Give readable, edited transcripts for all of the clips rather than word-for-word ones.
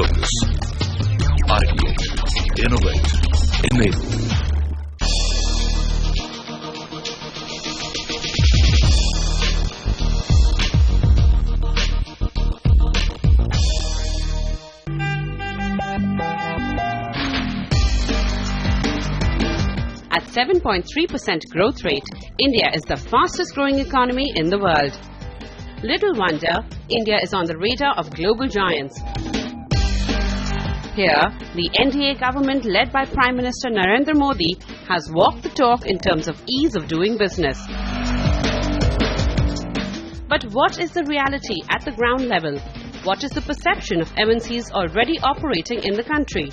focus. Ideate, innovate, enable. At 7.3% growth rate, India is the fastest growing economy in the world. Little wonder, India is on the radar of global giants. Here, the NDA government led by Prime Minister Narendra Modi has walked the talk in terms of ease of doing business. But what is the reality at the ground level? What is the perception of MNCs already operating in the country?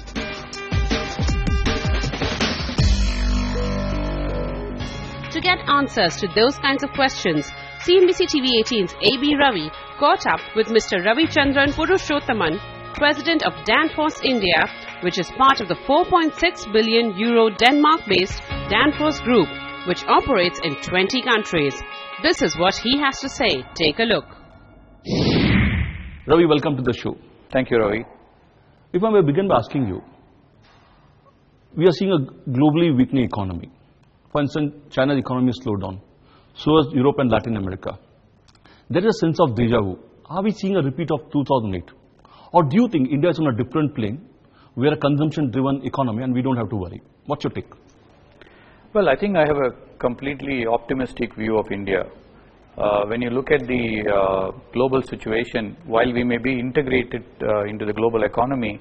To get answers to those kinds of questions, CNBC TV18's AB Ravi caught up with Mr. Ravichandran Purushothaman, President of Danfoss India, which is part of the 4.6 billion euro Denmark-based Danfoss Group, which operates in 20 countries. This is what he has to say. Take a look. Ravi, welcome to the show. Thank you, Ravi. If I may begin by asking you, we are seeing a globally weakening economy. For instance, China's economy has slowed down. So has Europe and Latin America. There is a sense of deja vu. Are we seeing a repeat of 2008? Or do you think India is on a different plane? We are a consumption-driven economy and we don't have to worry. What's your take? Well, I think I have a completely optimistic view of India. When you look at the global situation, while we may be integrated into the global economy,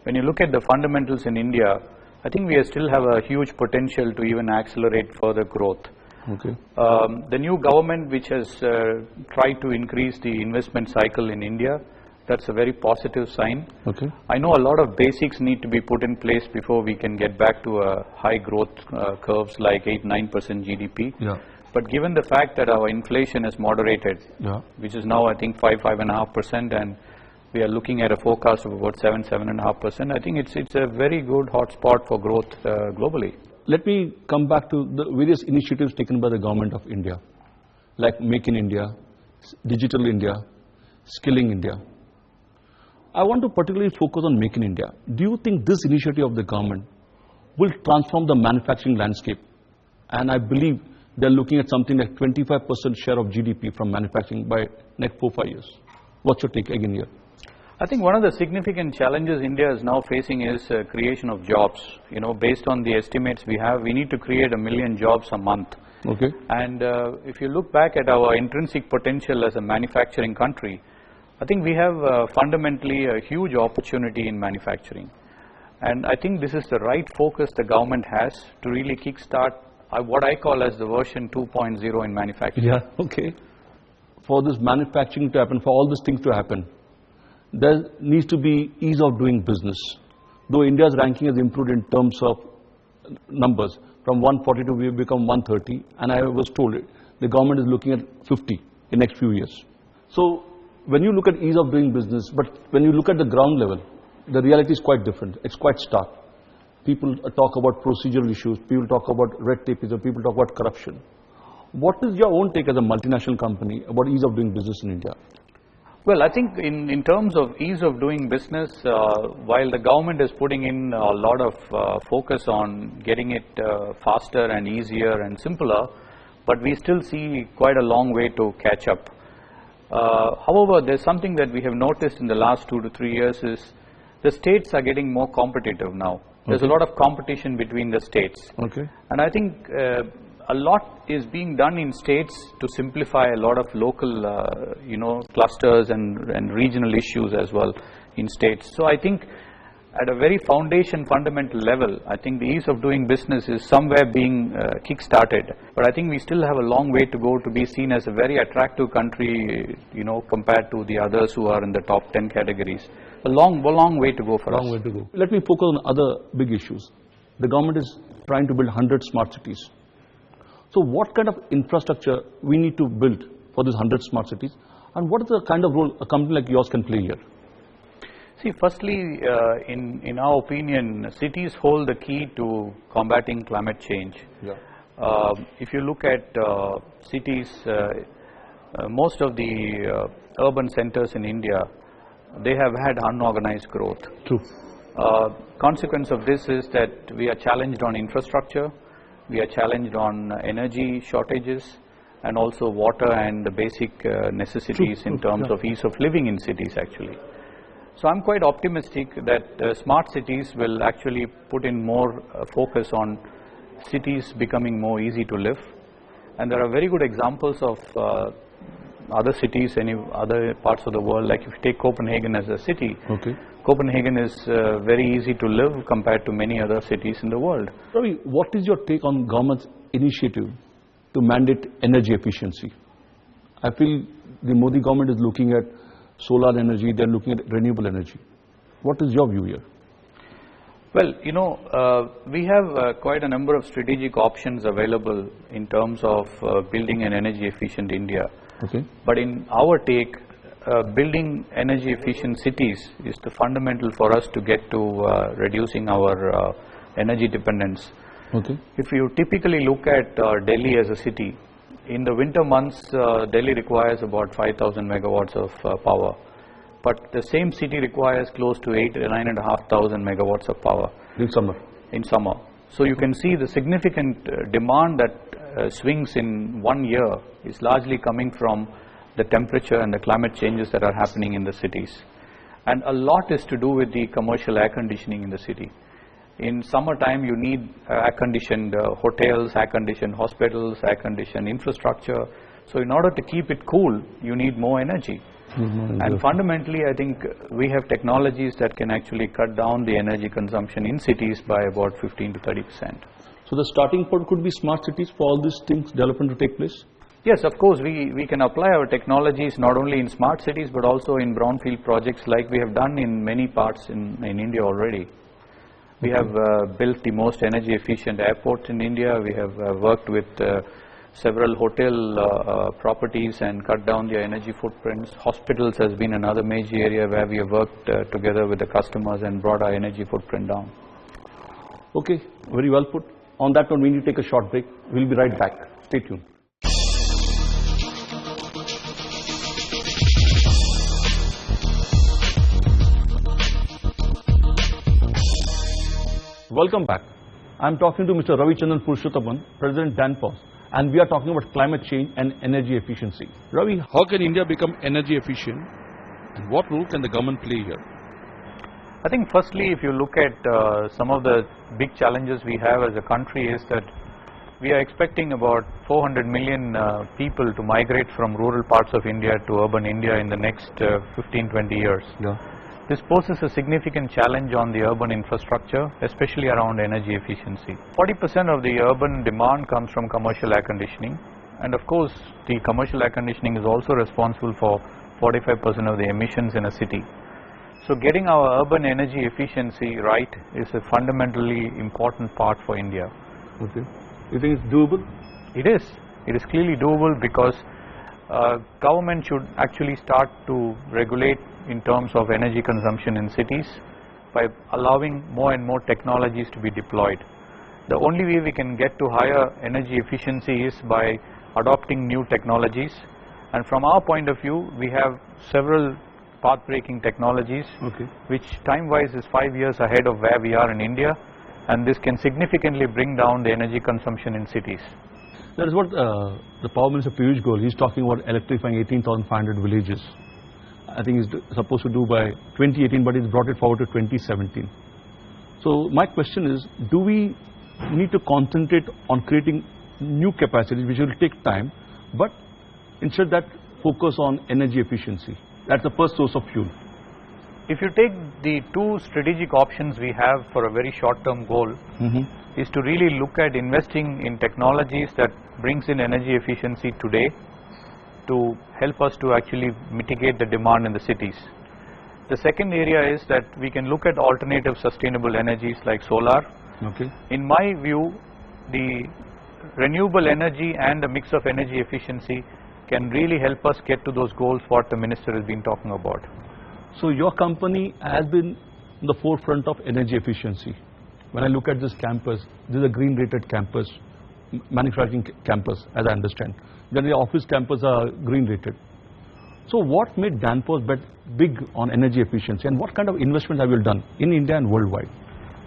when you look at the fundamentals in India, I think we still have a huge potential to even accelerate further growth. Okay. The new government which has tried to increase the investment cycle in India, that's a very positive sign. Okay. I know a lot of basics need to be put in place before we can get back to high growth curves like 8-9% GDP. Yeah. But given the fact that our inflation has moderated, which is now I think 5.5%, and we are looking at a forecast of about 7.5%, I think it's a very good hotspot for growth globally. Let me come back to the various initiatives taken by the government of India, like Make in India, Digital India, Skilling India. I want to particularly focus on Make in India. Do you think this initiative of the government will transform the manufacturing landscape? And I believe they're looking at something like 25% share of GDP from manufacturing by next 4-5 years. What's your take again here? I think one of the significant challenges India is now facing is creation of jobs. You know, based on the estimates we have, we need to create 1 million jobs a month. Okay. And if you look back at our intrinsic potential as a manufacturing country, I think we have fundamentally a huge opportunity in manufacturing. And I think this is the right focus the government has to really kickstart what I call as the version 2.0 in manufacturing. Yeah, okay. For this manufacturing to happen, for all these things to happen, there needs to be ease of doing business. Though India's ranking has improved in terms of numbers, from 142 we have become 130, and I was told the government is looking at 50 in next few years. So when you look at ease of doing business, but when you look at the ground level, the reality is quite different. It's quite stark. People talk about procedural issues, people talk about red tape, people talk about corruption. What is your own take as a multinational company about ease of doing business in India? Well, I think in terms of ease of doing business, while the government is putting in a lot of focus on getting it faster and easier and simpler, but we still see quite a long way to catch up. However, there's something that we have noticed in the last 2 to 3 years is the states are getting more competitive now. There's a lot of competition between the states. Okay. And I think a lot is being done in states to simplify a lot of local, clusters and regional issues as well in states. So I think at a very fundamental level, I think the ease of doing business is somewhere being kick-started. But I think we still have a long way to go to be seen as a very attractive country, compared to the others who are in the top 10 categories. A long way to go for us. Long way to go. Let me focus on other big issues. The government is trying to build 100 smart cities. So what kind of infrastructure we need to build for these 100 smart cities, and what is the kind of role a company like yours can play here? See, firstly, in our opinion, cities hold the key to combating climate change. Yeah. If you look at cities, most of the urban centers in India, they have had unorganized growth. True. Consequence of this is that we are challenged on infrastructure, we are challenged on energy shortages, and also water and the basic necessities in terms of ease of living in cities actually. So I'm quite optimistic that smart cities will actually put in more focus on cities becoming more easy to live. And there are very good examples of other cities, any other parts of the world, like if you take Copenhagen as a city, Copenhagen is very easy to live compared to many other cities in the world. Ravi, what is your take on government's initiative to mandate energy efficiency? I feel the Modi government is looking at solar energy, they are looking at renewable energy. What is your view here? Well, you know, we have quite a number of strategic options available in terms of building an energy efficient India. But in our take, building energy efficient cities is the fundamental for us to get to reducing our energy dependence. If you typically look at Delhi as a city, in the winter months, Delhi requires about 5,000 megawatts of power. But the same city requires close to 9,500 megawatts of power. In summer? In summer. So you can see the significant demand that swings in 1 year is largely coming from the temperature and the climate changes that are happening in the cities. And a lot is to do with the commercial air conditioning in the city. In summertime, you need air-conditioned hotels, air-conditioned hospitals, air-conditioned infrastructure. So in order to keep it cool, you need more energy. And fundamentally, I think we have technologies that can actually cut down the energy consumption in cities by about 15 to 30%. So the starting point could be smart cities for all these things, development to take place? Yes, of course, we can apply our technologies not only in smart cities, but also in brownfield projects like we have done in many parts in India already. We have built the most energy efficient airport in India. We have worked with several hotel properties and cut down their energy footprints. Hospitals has been another major area where we have worked together with the customers and brought our energy footprint down. Okay, very well put. On that note, we need to take a short break. We'll be right back. Stay tuned. Welcome back. I'm talking to Mr. Ravichandran Purushothaman, President Danfoss, and we are talking about climate change and energy efficiency. Ravi, how can India become energy efficient and what role can the government play here? I think firstly, if you look at some of the big challenges we have as a country is that we are expecting about 400 million people to migrate from rural parts of India to urban India in the next 15-20 years. This poses a significant challenge on the urban infrastructure, especially around energy efficiency. 40% of the urban demand comes from commercial air conditioning, and of course the commercial air conditioning is also responsible for 45% of the emissions in a city. So getting our urban energy efficiency right is a fundamentally important part for India. You think it's doable? It is. It is clearly doable because government should actually start to regulate in terms of energy consumption in cities by allowing more and more technologies to be deployed. The only way we can get to higher energy efficiency is by adopting new technologies, and from our point of view we have several path-breaking technologies which time-wise is 5 years ahead of where we are in India, and this can significantly bring down the energy consumption in cities. That is what the Power Minister Piyush Goyal, he's talking about electrifying 18,500 villages. I think he's supposed to do by 2018, but he's brought it forward to 2017. So my question is, do we need to concentrate on creating new capacities, which will take time, but instead that focus on energy efficiency? That's the first source of fuel. If you take the two strategic options we have for a very short-term goal, is to really look at investing in technologies that brings in energy efficiency today to help us to actually mitigate the demand in the cities. The second area is that we can look at alternative sustainable energies like solar. In my view, the renewable energy and the mix of energy efficiency can really help us get to those goals what the minister has been talking about. So your company has been in the forefront of energy efficiency. When I look at this campus, this is a green rated campus, manufacturing campus as I understand. Then the office campus are green rated. So what made Danfoss bet big on energy efficiency, and what kind of investments have you done in India and worldwide?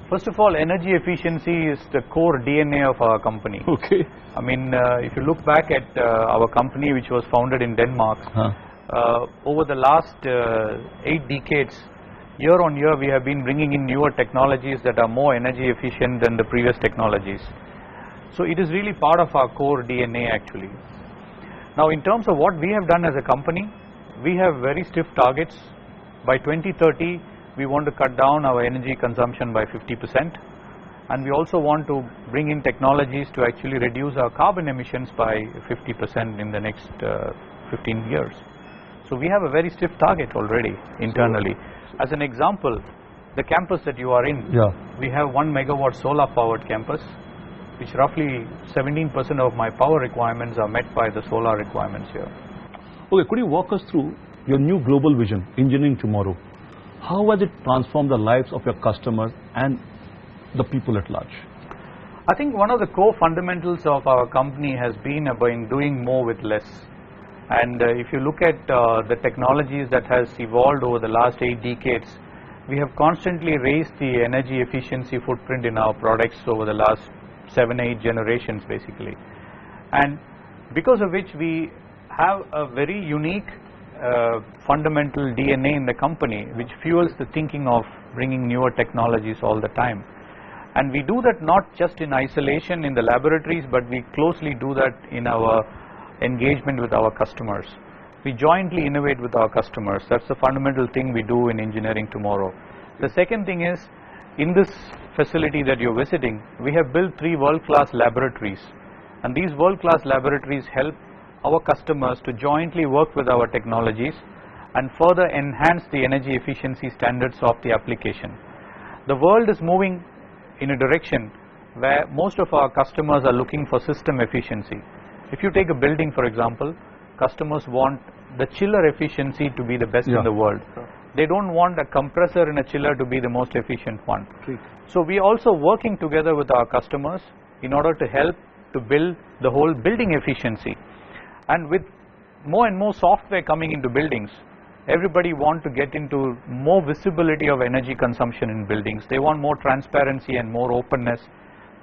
First of all, energy efficiency is the core DNA of our company. Okay. I mean, if you look back at our company, which was founded in Denmark, over the last 8 decades, year on year, we have been bringing in newer technologies that are more energy efficient than the previous technologies. So it is really part of our core DNA actually. Now, in terms of what we have done as a company, we have very stiff targets. By 2030, we want to cut down our energy consumption by 50%, and we also want to bring in technologies to actually reduce our carbon emissions by 50% in the next 15 years. So we have a very stiff target already internally. As an example, the campus that you are in, we have 1 megawatt solar powered campus, which roughly 17% of my power requirements are met by the solar requirements here. Okay, could you walk us through your new global vision, Engineering Tomorrow? How has it transformed the lives of your customers and the people at large? I think one of the core fundamentals of our company has been about doing more with less. And if you look at the technologies that has evolved over the last 8 decades, we have constantly raised the energy efficiency footprint in our products over the last 7-8 generations basically. And because of which we have a very unique fundamental DNA in the company, which fuels the thinking of bringing newer technologies all the time. And we do that not just in isolation in the laboratories, but we closely do that in our engagement with our customers. We jointly innovate with our customers. That's the fundamental thing we do in Engineering Tomorrow. The second thing is, in this facility that you're visiting, we have built 3 world-class laboratories, and these world-class laboratories help our customers to jointly work with our technologies and further enhance the energy efficiency standards of the application. The world is moving in a direction where most of our customers are looking for system efficiency. If you take a building, for example, customers want the chiller efficiency to be the best in the world. They don't want a compressor in a chiller to be the most efficient one. So we are also working together with our customers in order to help to build the whole building efficiency. And with more and more software coming into buildings, everybody want to get into more visibility of energy consumption in buildings. They want more transparency and more openness.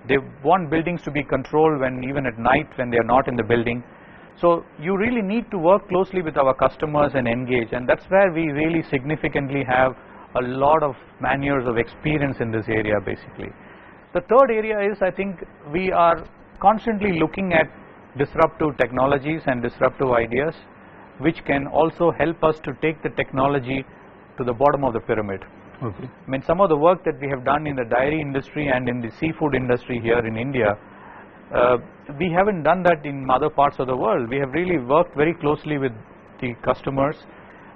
They want buildings to be controlled when even at night when they are not in the building. So you really need to work closely with our customers and engage, and that's where we really significantly have a lot of man-years of experience in this area basically. The third area is, I think we are constantly looking at disruptive technologies and disruptive ideas, which can also help us to take the technology to the bottom of the pyramid. Okay. I mean, some of the work that we have done in the dairy industry and in the seafood industry here in India, we haven't done that in other parts of the world. We have really worked very closely with the customers,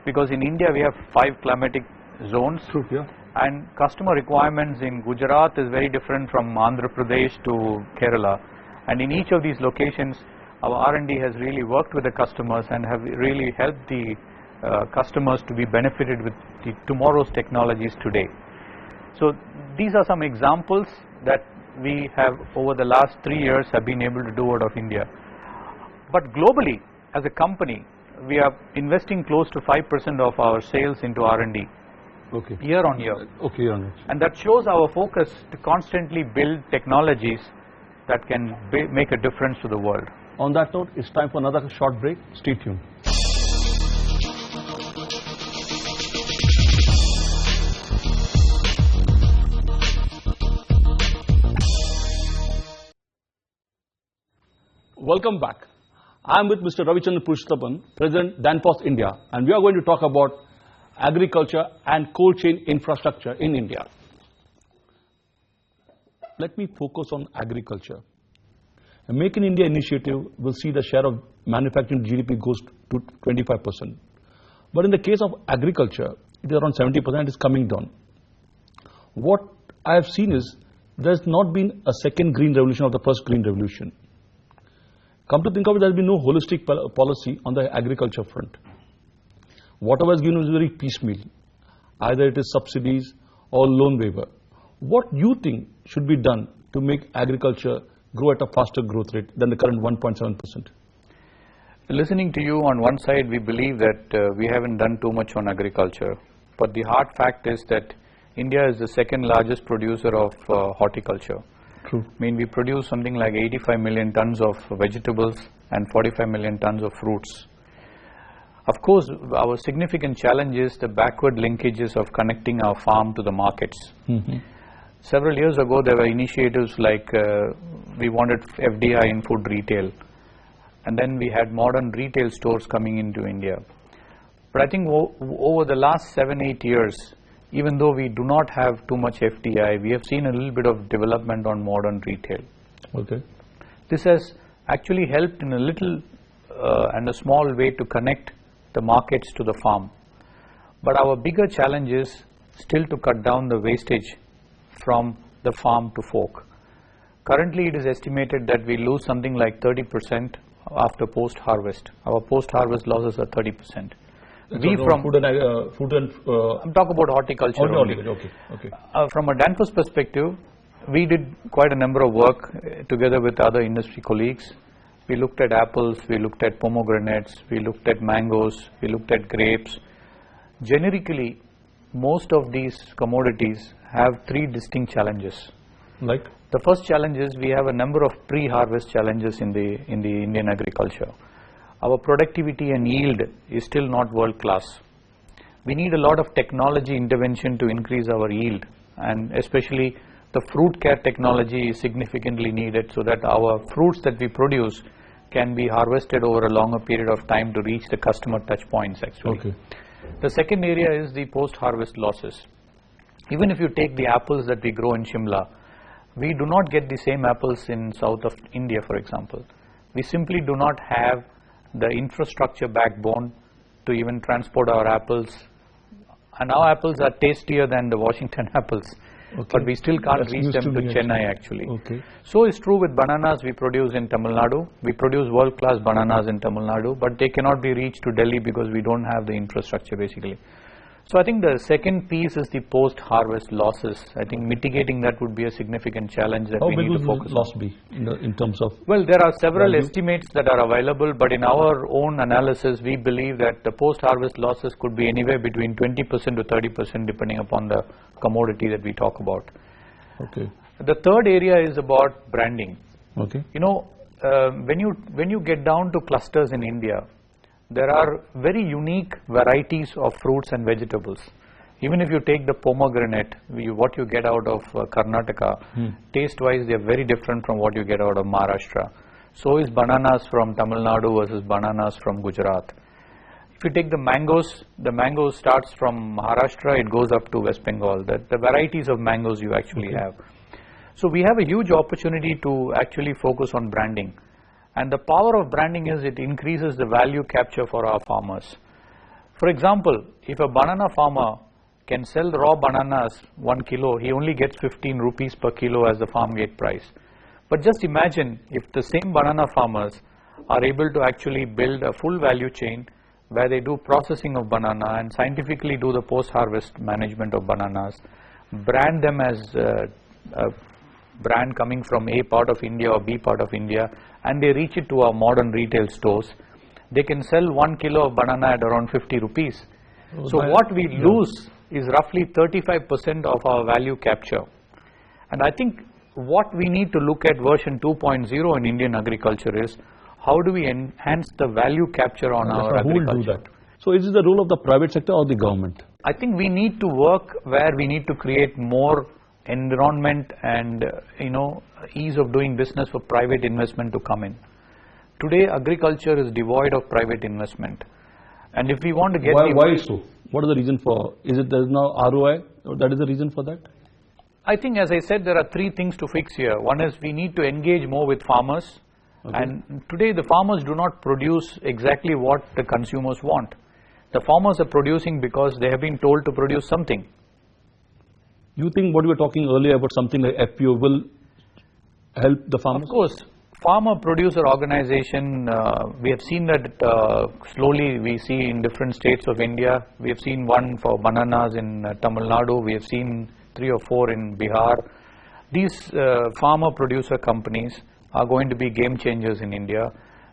because in India we have 5 climatic zones. True, yeah. And customer requirements in Gujarat is very different from Andhra Pradesh to Kerala. And in each of these locations, our R&D has really worked with the customers and have really helped the customers to be benefited with the tomorrow's technologies today. So these are some examples that we have over the last 3 years have been able to do out of India. But globally, as a company, we are investing close to 5% of our sales into R&D. Okay. Year on year. Okay, year on year. And that shows our focus to constantly build technologies that can make a difference to the world. On that note, it's time for another short break. Stay tuned. Welcome back. I am with Mr. Ravichandran Purushothaman, President, Danfoss India, and we are going to talk about agriculture and cold chain infrastructure in India. Let me focus on agriculture. A Make in India initiative will see the share of manufacturing GDP goes to 25%. But in the case of agriculture, it is around 70%, it is coming down. What I have seen is there has not been a second green revolution of the first green revolution. Come to think of it, there has been no holistic policy on the agriculture front. Whatever is given is very piecemeal. Either it is subsidies or loan waiver. What do you think should be done to make agriculture grow at a faster growth rate than the current 1.7%? Listening to you, on one side we believe that we haven't done too much on agriculture, but the hard fact is that India is the second largest producer of horticulture. True. I mean, we produce something like 85 million tons of vegetables and 45 million tons of fruits. Of course, our significant challenge is the backward linkages of connecting our farm to the markets. Several years ago, there were initiatives like we wanted FDI in food retail, and then we had modern retail stores coming into India. But I think over the last 7-8 years, even though we do not have too much FDI, we have seen a little bit of development on modern retail. Okay. This has actually helped in a little and a small way to connect the markets to the farm. But our bigger challenge is still to cut down the wastage from the farm to fork. Currently, it is estimated that we lose something like 30% after post-harvest. Our post-harvest losses are 30%. We from food and I'm talking about horticulture. Okay. From a Danfoss perspective, we did quite a number of work together with other industry colleagues. We looked at apples, we looked at pomegranates, we looked at mangoes, we looked at grapes. Generically, most of these commodities have 3 distinct challenges. Like? The first challenge is we have a number of pre-harvest challenges in the Indian agriculture. Our productivity and yield is still not world class. We need a lot of technology intervention to increase our yield, and especially the fruit care technology is significantly needed so that our fruits that we produce can be harvested over a longer period of time to reach the customer touch points actually. Okay. The second area is the post-harvest losses. Even if you take the apples that we grow in Shimla, we do not get the same apples in south of India, for example. We simply do not have the infrastructure backbone to even transport our apples. And our apples are tastier than the Washington apples. Okay. But we still can't reach them to Chennai actually. Okay. So it's true with bananas we produce in Tamil Nadu. We produce world-class bananas in Tamil Nadu, but they cannot be reached to Delhi because we don't have the infrastructure basically. So I think the second piece is the post-harvest losses. I think mitigating that would be a significant challenge that we need to focus on. How big will the loss be in terms of? Well, there are several estimates that are available, but in our own analysis, we believe that the post-harvest losses could be anywhere between 20% to 30% depending upon the commodity that we talk about. Okay. The third area is about branding. Okay. You know, when you get down to clusters in India, there are very unique varieties of fruits and vegetables. Even if you take the pomegranate, what you get out of Karnataka, taste-wise they are very different from what you get out of Maharashtra. So is bananas from Tamil Nadu versus bananas from Gujarat. If you take the mango starts from Maharashtra, it goes up to West Bengal. The varieties of mangoes you actually have. So we have a huge opportunity to actually focus on branding. And the power of branding is it increases the value capture for our farmers. For example, if a banana farmer can sell raw bananas 1 kilo, he only gets 15 rupees per kilo as the farm gate price. But just imagine if the same banana farmers are able to actually build a full value chain where they do processing of banana and scientifically do the post-harvest management of bananas, brand them as a brand coming from A part of India or B part of India, and they reach it to our modern retail stores. They can sell 1 kilo of banana at around 50 rupees. So what we lose is roughly 35% of our value capture. And I think what we need to look at version 2.0 in Indian agriculture is how do we enhance the value capture on our agriculture. Who will do that? So is it the role of the private sector or the government? I think we need to work where we need to create more environment and ease of doing business for private investment to come in. Today agriculture is devoid of private investment, and if we want to get why so? What is the reason for? Is it there is no ROI? That is the reason for that? I think, as I said, there are 3 things to fix here. One is we need to engage more with farmers, and today the farmers do not produce exactly what the consumers want. The farmers are producing because they have been told to produce something. You think what you were talking earlier about something like FPO will help the farmers? Of course. Farmer producer organization, we have seen that slowly we see in different states of India. We have seen one for bananas in Tamil Nadu. We have seen 3 or 4 in Bihar. These farmer producer companies are going to be game changers in India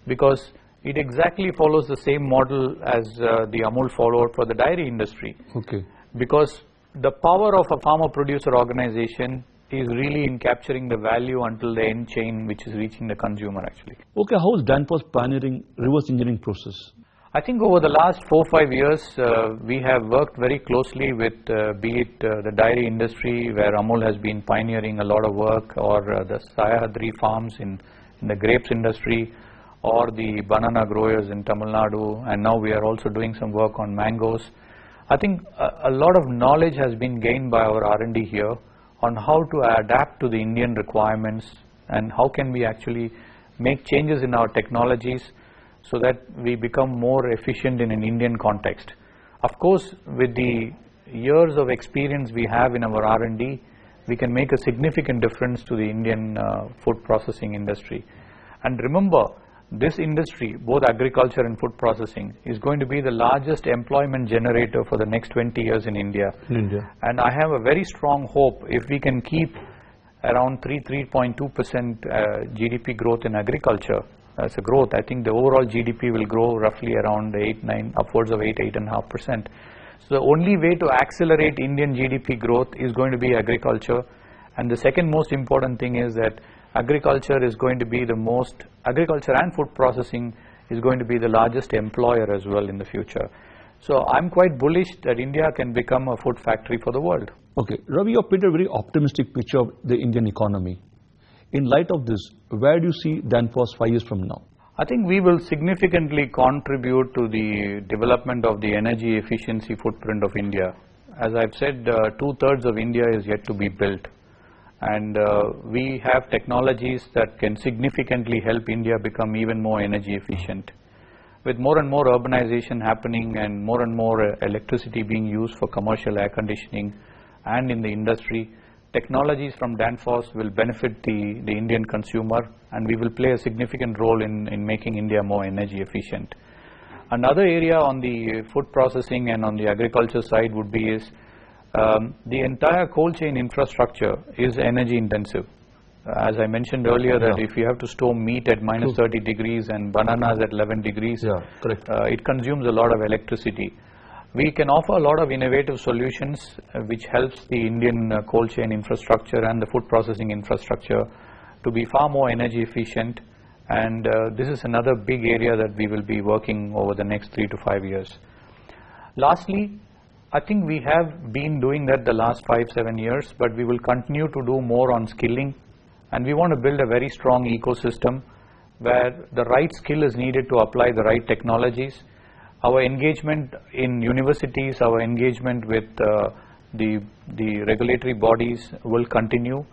because it exactly follows the same model as the Amul followed for the dairy industry. Okay. Because the power of a farmer-producer organization is really in capturing the value until the end chain, which is reaching the consumer actually. Okay, how is Danfoss pioneering reverse engineering process? I think over the last 4-5 years, we have worked very closely with be it the dairy industry, where Amul has been pioneering a lot of work, or the Sayahadri farms in the grapes industry, or the banana growers in Tamil Nadu, and now we are also doing some work on mangoes. I think a lot of knowledge has been gained by our R&D here on how to adapt to the Indian requirements and how can we actually make changes in our technologies so that we become more efficient in an Indian context. Of course, with the years of experience we have in our R&D, we can make a significant difference to the Indian food processing industry. And remember, this industry, both agriculture and food processing, is going to be the largest employment generator for the next 20 years in India. And I have a very strong hope if we can keep around 3.2% GDP growth in agriculture as a growth. I think the overall GDP will grow roughly around 8-9, upwards of 8.5%. So the only way to accelerate Indian GDP growth is going to be agriculture. And the second most important thing is that agriculture is going to be agriculture and food processing is going to be the largest employer as well in the future. So I'm quite bullish that India can become a food factory for the world. Okay, Ravi, you have painted a very optimistic picture of the Indian economy. In light of this, where do you see Danfoss 5 years from now? I think we will significantly contribute to the development of the energy efficiency footprint of India. As I've said, 2/3 of India is yet to be built. And we have technologies that can significantly help India become even more energy efficient. With more and more urbanization happening and more electricity being used for commercial air conditioning and in the industry, technologies from Danfoss will benefit the Indian consumer, and we will play a significant role in making India more energy efficient. Another area on the food processing and on the agriculture side would be the entire cold chain infrastructure is energy intensive. As I mentioned earlier, that if you have to store meat at -30 degrees and bananas at 11 degrees, it consumes a lot of electricity. We can offer a lot of innovative solutions which helps the Indian cold chain infrastructure and the food processing infrastructure to be far more energy efficient, and this is another big area that we will be working over the next 3 to 5 years. Lastly, I think we have been doing that the last 5-7 years, but we will continue to do more on skilling, and we want to build a very strong ecosystem where the right skill is needed to apply the right technologies. Our engagement in universities, our engagement with the regulatory bodies will continue,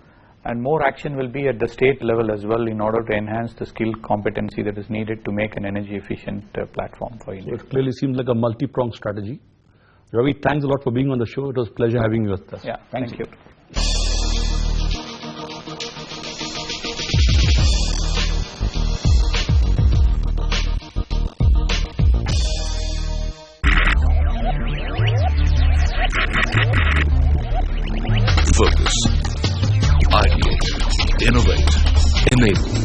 and more action will be at the state level as well in order to enhance the skill competency that is needed to make an energy efficient platform for India. It clearly seems like a multi-pronged strategy. Ravi, thanks a lot for being on the show. It was a pleasure having you with us. Yeah, thank you. Focus, ideate, innovate, enable.